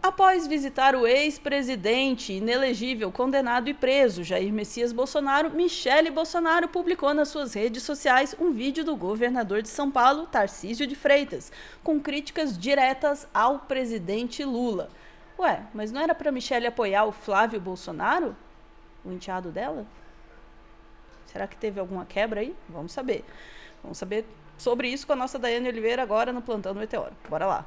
Após visitar o ex-presidente inelegível, condenado e preso, Jair Messias Bolsonaro, Michele Bolsonaro publicou nas suas redes sociais um vídeo do governador de São Paulo, Tarcísio de Freitas, com críticas diretas ao presidente Lula. Ué, mas não era para Michele apoiar o Flávio Bolsonaro? O enteado dela? Será que teve alguma quebra aí? Vamos saber. Vamos saber sobre isso com a nossa Daiane Oliveira agora no Plantão do Meteoro. Bora lá.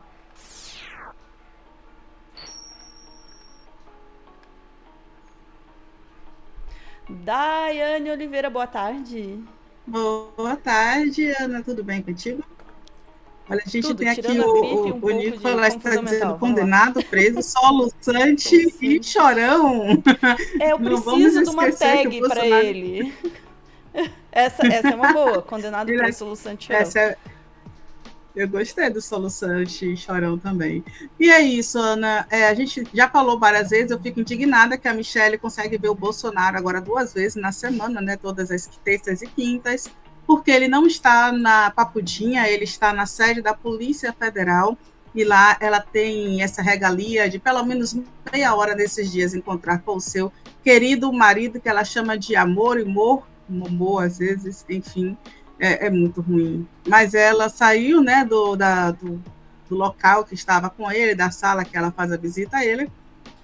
Daiane Oliveira, boa tarde. Boa tarde, Ana. Tudo bem contigo? Olha, a gente Tudo, tem aqui tirando a gripe e um o pouco de Nicolas está confusão dizendo mental. Vamos lá. condenado, preso, soluçante e Soluçante. chorão. Eu Não vamos preciso de uma esquecer que o tag pra Bolsonaro. ele. Essa é uma boa. Condenado Ele preso, soluçante chorão. essa, eu gostei do soluçante e chorão também. E é isso, Ana. A gente já falou várias vezes, eu fico indignada que a Michelle consegue ver o Bolsonaro agora 2 vezes na semana, né? Todas as terças e quintas, porque ele não está na Papudinha, ele está na sede da Polícia Federal, e lá ela tem essa regalia de pelo menos meia hora nesses dias encontrar com o seu querido marido, que ela chama de amor e momô, às vezes, enfim, é muito ruim. Mas ela saiu, né, do local que estava com ele, da sala que ela faz a visita a ele,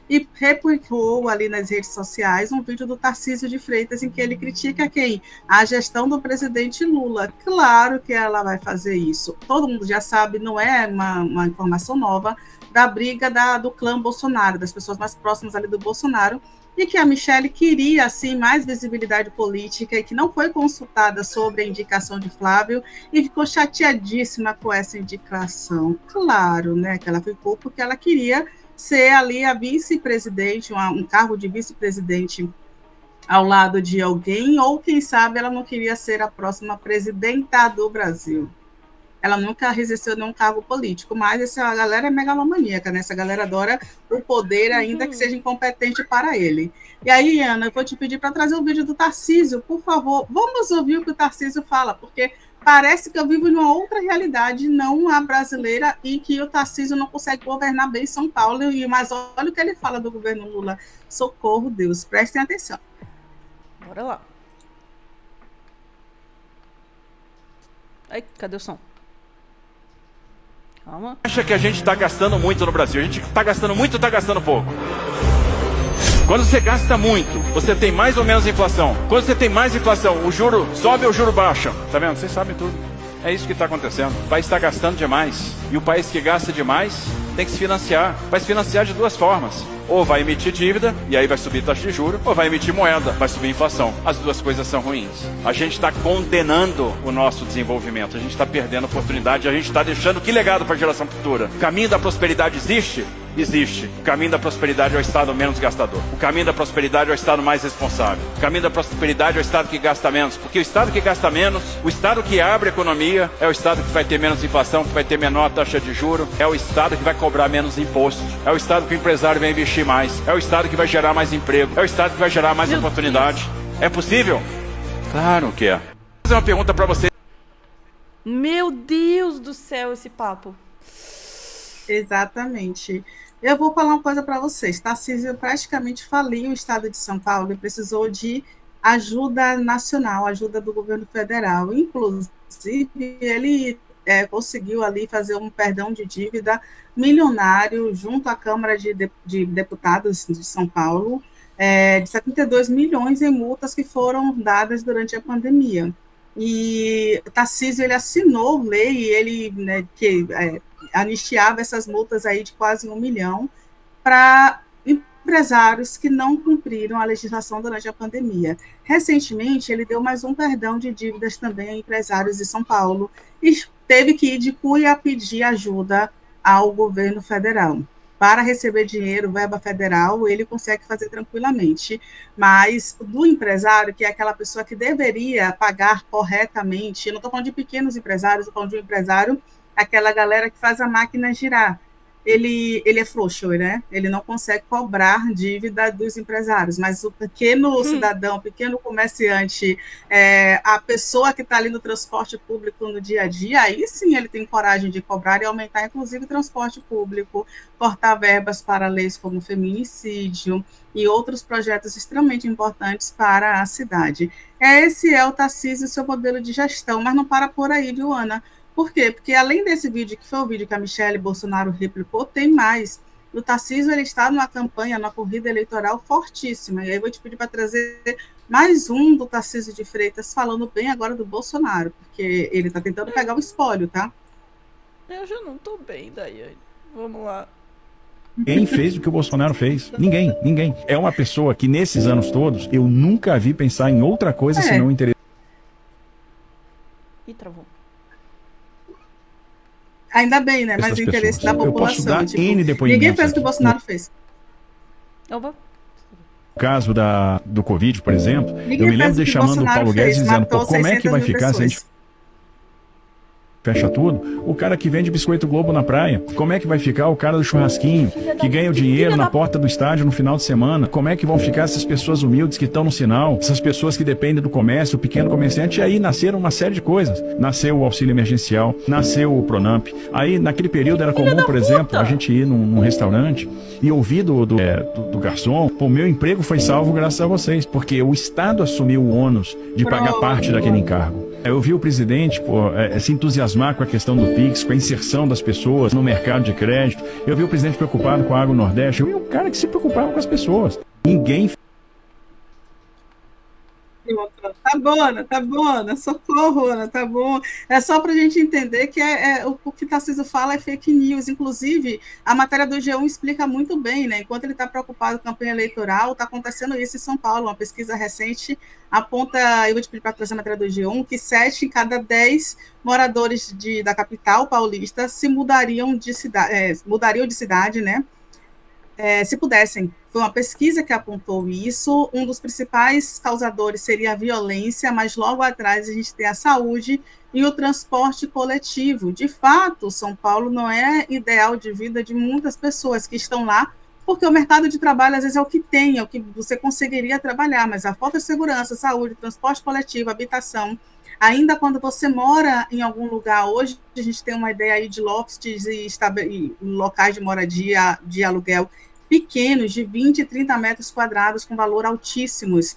e republicou ali nas redes sociais um vídeo do Tarcísio de Freitas em que ele critica quem? A gestão do presidente Lula. Claro que ela vai fazer isso. Todo mundo já sabe, não é uma informação nova, da briga do clã Bolsonaro, das pessoas mais próximas ali do Bolsonaro, e que a Michelle queria, assim, mais visibilidade política e que não foi consultada sobre a indicação de Flávio e ficou chateadíssima com essa indicação. Claro, né, que ela ficou porque ela queria ser ali a vice-presidente, um cargo de vice-presidente ao lado de alguém, ou quem sabe ela não queria ser a próxima presidenta do Brasil. Ela nunca exerceu nenhum cargo político, mas essa galera é megalomaníaca, né? Essa galera adora o poder, ainda que seja incompetente para ele. E aí, Ana, eu vou te pedir para trazer o vídeo do Tarcísio, por favor. Vamos ouvir o que o Tarcísio fala, porque parece que eu vivo em uma outra realidade, não a brasileira, e que o Tarcísio não consegue governar bem São Paulo. Mas olha o que ele fala do governo Lula. Socorro, Deus, prestem atenção. Bora lá. Ai, cadê o som? Calma. Acha que a gente está gastando muito no Brasil? A gente está gastando muito ou está gastando pouco? Quando você gasta muito, você tem mais ou menos inflação. Quando você tem mais inflação, o juro sobe ou o juro baixa? Tá vendo? Vocês sabem tudo. É isso que está acontecendo. O país está gastando demais. E o país que gasta demais tem que se financiar. Vai se financiar de duas formas. Ou vai emitir dívida, e aí vai subir taxa de juros, ou vai emitir moeda, vai subir inflação. As duas coisas são ruins. A gente está condenando o nosso desenvolvimento, a gente está perdendo oportunidade, a gente está deixando que legado para a geração futura? O caminho da prosperidade existe? Existe. O caminho da prosperidade é o Estado menos gastador. O caminho da prosperidade é o Estado mais responsável. O caminho da prosperidade é o Estado que gasta menos. Porque o Estado que gasta menos, o Estado que abre a economia, é o Estado que vai ter menos inflação, que vai ter menor taxa de juros, é o Estado que vai cobrar menos imposto, é o Estado que o empresário vai investir mais, é o Estado que vai gerar mais emprego, é o Estado que vai gerar mais oportunidade. É possível? Claro que é. Vou fazer uma pergunta para você. Meu Deus do céu, esse papo. Exatamente. Eu vou falar uma coisa para vocês. Tarcísio praticamente faliu o estado de São Paulo e precisou de ajuda nacional, ajuda do governo federal. Inclusive, ele conseguiu ali fazer um perdão de dívida milionário junto à Câmara de Deputados de São Paulo, de 72 milhões em multas que foram dadas durante a pandemia. E Tarcísio, ele assinou lei, ele, né, que anistiava essas multas aí de quase 1 milhão para empresários que não cumpriram a legislação durante a pandemia. Recentemente, ele deu mais um perdão de dívidas também a empresários de São Paulo e teve que ir de Cuiabá pedir ajuda ao governo federal. Para receber dinheiro, verba federal, ele consegue fazer tranquilamente. Mas do empresário, que é aquela pessoa que deveria pagar corretamente, não estou falando de pequenos empresários, estou falando de um empresário, aquela galera que faz a máquina girar. ele é frouxo, né? Ele não consegue cobrar dívida dos empresários, mas o pequeno cidadão, o pequeno comerciante, a pessoa que está ali no transporte público no dia a dia, aí sim ele tem coragem de cobrar e aumentar, inclusive, o transporte público, cortar verbas para leis como feminicídio e outros projetos extremamente importantes para a cidade. Esse é o Tarcísio e seu modelo de gestão, mas não para por aí, viu, Ana? Por quê? Porque além desse vídeo, que foi o vídeo que a Michelle Bolsonaro replicou, tem mais. O Tarcísio ele está numa campanha, numa corrida eleitoral fortíssima. E aí eu vou te pedir para trazer mais um do Tarcísio de Freitas, falando bem agora do Bolsonaro, porque ele está tentando pegar o espólio, tá? Eu já não estou bem, Daiane. Vamos lá. Quem fez o que o Bolsonaro fez? Ninguém, ninguém. É uma pessoa que nesses anos todos eu nunca vi pensar em outra coisa senão o interesse. Ih, travou. Ainda bem, né? Mas o interesse da população. Eu posso dar tipo, N depoimentos. Ninguém fez o que o Bolsonaro fez. Opa. No caso do Covid, por exemplo, eu me lembro de chamando o Paulo Guedes e dizendo, pô, como é que vai ficar se a gente fecha tudo? O cara que vende biscoito Globo na praia, como é que vai ficar o cara do churrasquinho, que ganha o dinheiro na porta do estádio no final de semana? Como é que vão ficar essas pessoas humildes que estão no sinal, essas pessoas que dependem do comércio, o pequeno comerciante? E aí nasceram uma série de coisas. Nasceu o auxílio emergencial, nasceu o Pronamp. Aí, naquele período, era comum, por exemplo, a gente ir num restaurante e ouvir do garçom, pô, meu emprego foi salvo graças a vocês, porque o Estado assumiu o ônus de pagar parte daquele encargo. Eu vi o presidente se entusiasmar com a questão do PIX, com a inserção das pessoas no mercado de crédito. Eu vi o presidente preocupado com a Agro Nordeste. Eu vi um cara que se preocupava com as pessoas. Ninguém... Tá bom, Ana, socorro, Ana, tá bom. É só para a gente entender que o que Tarcísio fala é fake news. Inclusive, a matéria do G1 explica muito bem, né? Enquanto ele está preocupado com a campanha eleitoral, está acontecendo isso em São Paulo. Uma pesquisa recente aponta, eu vou te pedir para trazer a matéria do G1, que 7 em cada 10 moradores da capital paulista se mudariam de cidade, né? Se pudessem. Foi uma pesquisa que apontou isso. Um dos principais causadores seria a violência, mas logo atrás a gente tem a saúde e o transporte coletivo. De fato, São Paulo não é ideal de vida de muitas pessoas que estão lá, porque o mercado de trabalho, às vezes, é o que tem, é o que você conseguiria trabalhar, mas a falta de segurança, saúde, transporte coletivo, habitação, ainda quando você mora em algum lugar, hoje a gente tem uma ideia aí de lofts e locais de moradia, de aluguel, pequenos, de 20 e 30 metros quadrados, com valor altíssimos.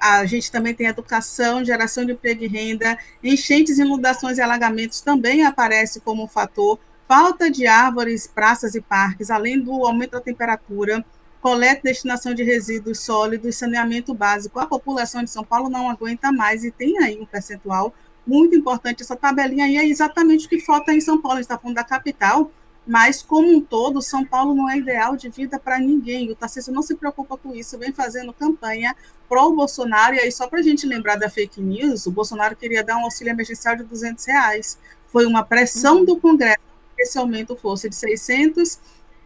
A gente também tem educação, geração de emprego e renda, enchentes, inundações e alagamentos também aparece como um fator, falta de árvores, praças e parques, além do aumento da temperatura, coleta e destinação de resíduos sólidos, saneamento básico. A população de São Paulo não aguenta mais e tem aí um percentual muito importante. Essa tabelinha aí é exatamente o que falta em São Paulo. A gente está falando da capital, mas, como um todo, São Paulo não é ideal de vida para ninguém. O Tarcísio não se preocupa com isso, vem fazendo campanha pró Bolsonaro. E aí, só para a gente lembrar da fake news, o Bolsonaro queria dar um auxílio emergencial de R$200. Foi uma pressão do Congresso que esse aumento fosse de 600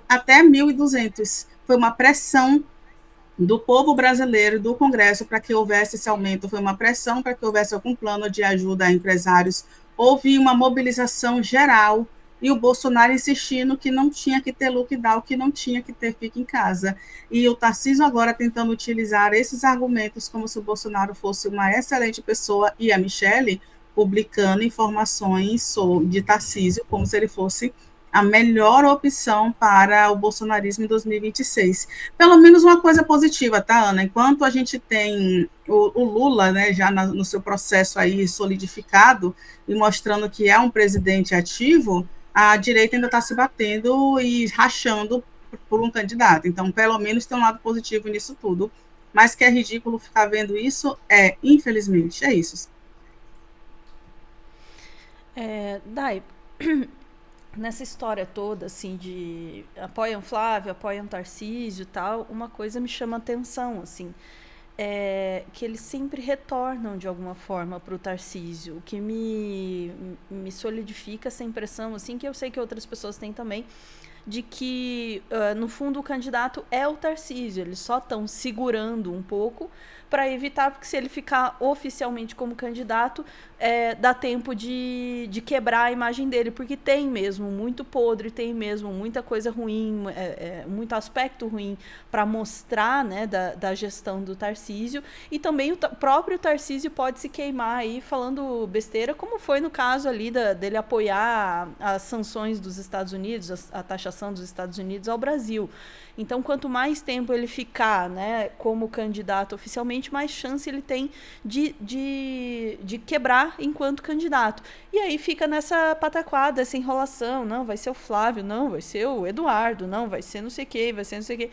até 1.200. Foi uma pressão do povo brasileiro, do Congresso, para que houvesse esse aumento. Foi uma pressão para que houvesse algum plano de ajuda a empresários. Houve uma mobilização geral, e o Bolsonaro insistindo que não tinha que ter lockdown, que não tinha que ter fica em casa. E o Tarcísio agora tentando utilizar esses argumentos como se o Bolsonaro fosse uma excelente pessoa, e a Michelle publicando informações de Tarcísio como se ele fosse a melhor opção para o bolsonarismo em 2026. Pelo menos uma coisa positiva, tá, Ana? Enquanto a gente tem o Lula, né, já no seu processo aí solidificado e mostrando que é um presidente ativo, a direita ainda está se batendo e rachando por um candidato. Então, pelo menos tem um lado positivo nisso tudo. Mas que é ridículo ficar vendo isso, infelizmente, é isso. Dai, nessa história toda, assim, de apoiam Flávio, apoiam Tarcísio e tal, uma coisa me chama atenção, assim, que eles sempre retornam de alguma forma para o Tarcísio, o que me solidifica essa impressão, assim, que eu sei que outras pessoas têm também, de que, no fundo, o candidato é o Tarcísio. Eles só estão segurando um pouco para evitar, porque se ele ficar oficialmente como candidato, dá tempo de quebrar a imagem dele, porque tem mesmo muito podre, tem mesmo muita coisa ruim, muito aspecto ruim para mostrar, né, da gestão do Tarcísio, e também o próprio Tarcísio pode se queimar aí falando besteira, como foi no caso ali dele apoiar as sanções dos Estados Unidos, a taxação dos Estados Unidos ao Brasil. Então, quanto mais tempo ele ficar, né, como candidato oficialmente, mais chance ele tem de quebrar enquanto candidato. E aí fica nessa pataquada, essa enrolação. Não, vai ser o Flávio, não, vai ser o Eduardo, não, vai ser não sei o quê, vai ser não sei o quê.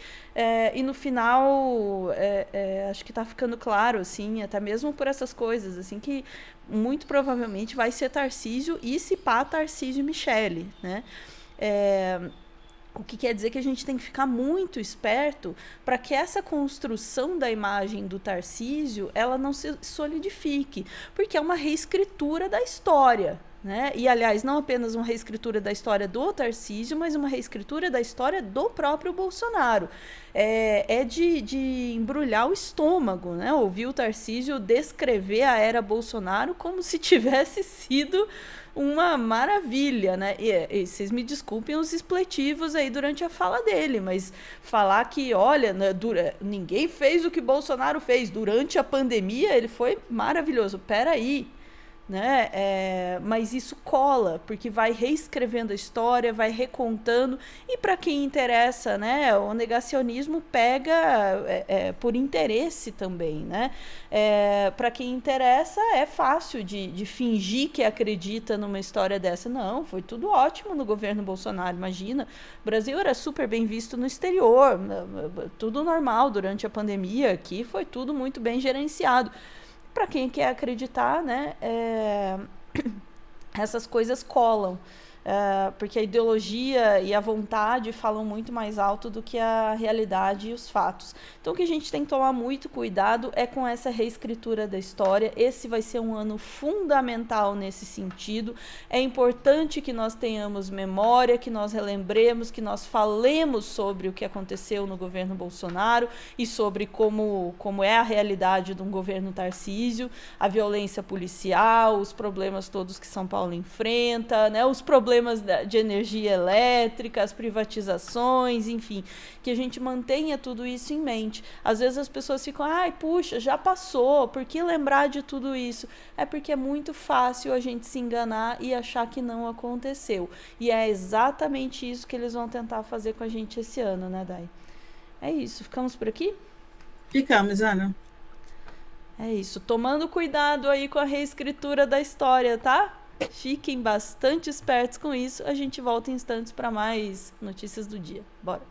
E no final, acho que está ficando claro, assim, até mesmo por essas coisas, assim, que muito provavelmente vai ser Tarcísio e se pá, Tarcísio e Michele, né? O que quer dizer que a gente tem que ficar muito esperto para que essa construção da imagem do Tarcísio ela não se solidifique, porque é uma reescritura da história, né? E, aliás, não apenas uma reescritura da história do Tarcísio, mas uma reescritura da história do próprio Bolsonaro. De embrulhar o estômago, né? Ouvir o Tarcísio descrever a era Bolsonaro como se tivesse sido uma maravilha, né? E vocês me desculpem os expletivos aí durante a fala dele, mas falar que, olha, né, ninguém fez o que Bolsonaro fez durante a pandemia, ele foi maravilhoso. Peraí, né? Mas isso cola, porque vai reescrevendo a história, vai recontando, e para quem interessa, né, o negacionismo pega por interesse também, né? Para quem interessa é fácil de fingir que acredita numa história dessa. Não, foi tudo ótimo no governo Bolsonaro, imagina, o Brasil era super bem visto no exterior, tudo normal durante a pandemia, aqui foi tudo muito bem gerenciado. Para quem quer acreditar, né, essas coisas colam, porque a ideologia e a vontade falam muito mais alto do que a realidade e os fatos. Então, o que a gente tem que tomar muito cuidado é com essa reescritura da história. Esse vai ser um ano fundamental nesse sentido. É importante que nós tenhamos memória, que nós relembremos, que nós falemos sobre o que aconteceu no governo Bolsonaro e sobre como é a realidade de um governo Tarcísio, a violência policial, os problemas todos que São Paulo enfrenta, né, os problemas de energia elétrica, as privatizações, enfim, que a gente mantenha tudo isso em mente. Às vezes as pessoas ficam, puxa, já passou, por que lembrar de tudo isso? É porque é muito fácil a gente se enganar e achar que não aconteceu. E é exatamente isso que eles vão tentar fazer com a gente esse ano, né, Dai? É isso, ficamos por aqui? Ficamos, Ana. É isso, tomando cuidado aí com a reescritura da história, tá? Fiquem bastante espertos com isso. A gente volta em instantes para mais notícias do dia. Bora!